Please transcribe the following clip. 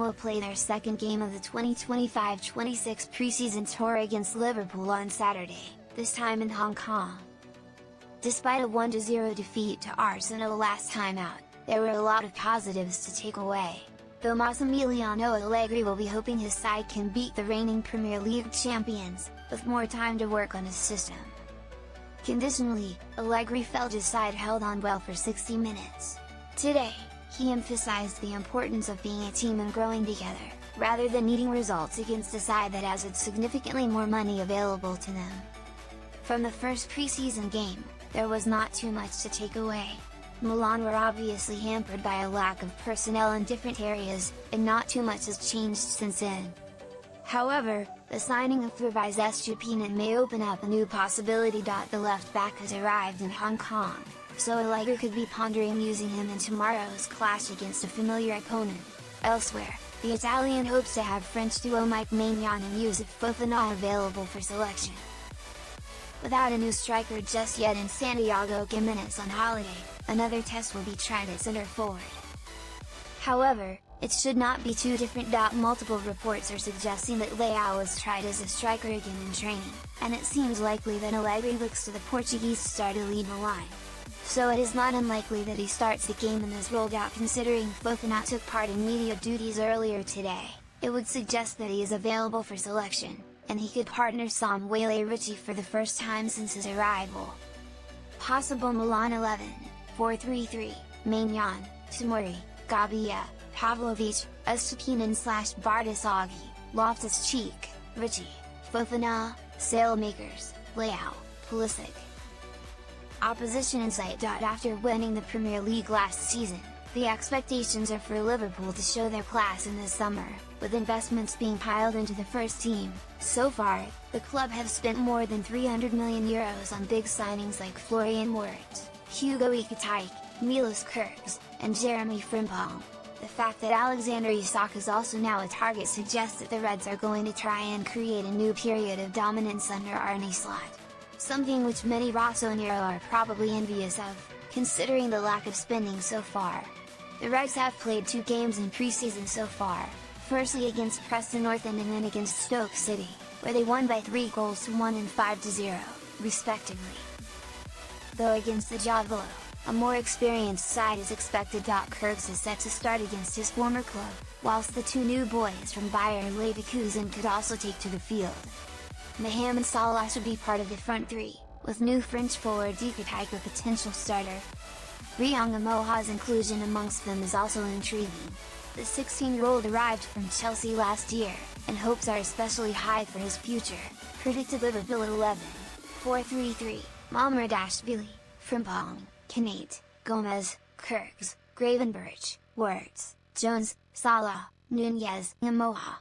will play their second game of the 2025-26 preseason tour against Liverpool on Saturday, this time in Hong Kong. Despite a 1-0 defeat to Arsenal last time out, there were a lot of positives to take away. Though Massimiliano Allegri will be hoping his side can beat the reigning Premier League champions, with more time to work on his system. Conditionally, Allegri felt his side held on well for 60 minutes. Today, he emphasized the importance of being a team and growing together, rather than needing results against a side that has had significantly more money available to them. From the first preseason game, there was not too much to take away. Milan were obviously hampered by a lack of personnel in different areas, and not too much has changed since then. However, the signing of Pervis Estupinan may open up a new possibility. The left back has arrived in Hong Kong, so Allegri could be pondering using him in tomorrow's clash against a familiar opponent. Elsewhere, the Italian hopes to have French duo Maignan and Youssouf Fofana available for selection. Without a new striker just yet and Santiago Gimenez on holiday, another test will be tried at centre forward. However, it should not be too different. Multiple reports are suggesting that Leao was tried as a striker again in training, and it seems likely that Allegri looks to the Portuguese star to lead the line. So it is not unlikely that he starts the game and is rolled out. Considering Fofana took part in media duties earlier today, it would suggest that he is available for selection, and he could partner Samuel Ritchie for the first time since his arrival. Possible Milan 11, 4-3-3, Maignan, Tomori, Gabia, Pavlovic, Estupinan/Bardisagi, Loftus-Cheek, Ritchie, Fofana, Sailmakers, Leao, Pulisic. Opposition Insight. After winning the Premier League last season, the expectations are for Liverpool to show their class in this summer, with investments being piled into the first team. So far, the club have spent more than €300 million on big signings like Florian Wirtz, Hugo Ekitike, Milos Kerkez, and Jeremy Frimpong. The fact that Alexander Isak is also now a target suggests that the Reds are going to try and create a new period of dominance under Arne Slot. Something which many Rossonero are probably envious of, considering the lack of spending so far. The Reds have played 2 games in preseason so far, firstly against Preston North End and then against Stoke City, where they won by 3-1 and 5-0, respectively. Though against the Javello, a more experienced side is expected. Kerkez is set to start against his former club, whilst the 2 new boys from Bayer Leverkusen could also take to the field. Maignan and Salah should be part of the front 3, with new French forward Ekitike a potential starter. Riyang Amoha's inclusion amongst them is also intriguing. The 16-year-old arrived from Chelsea last year, and hopes are especially high for his future. Predicted Liverpool 11, 4-3-3, Mamardashvili, Frimpong, Kanate, Gomez, Kerkez, Gravenberch, Wirtz, Jones, Salah, Nunez, Amoha.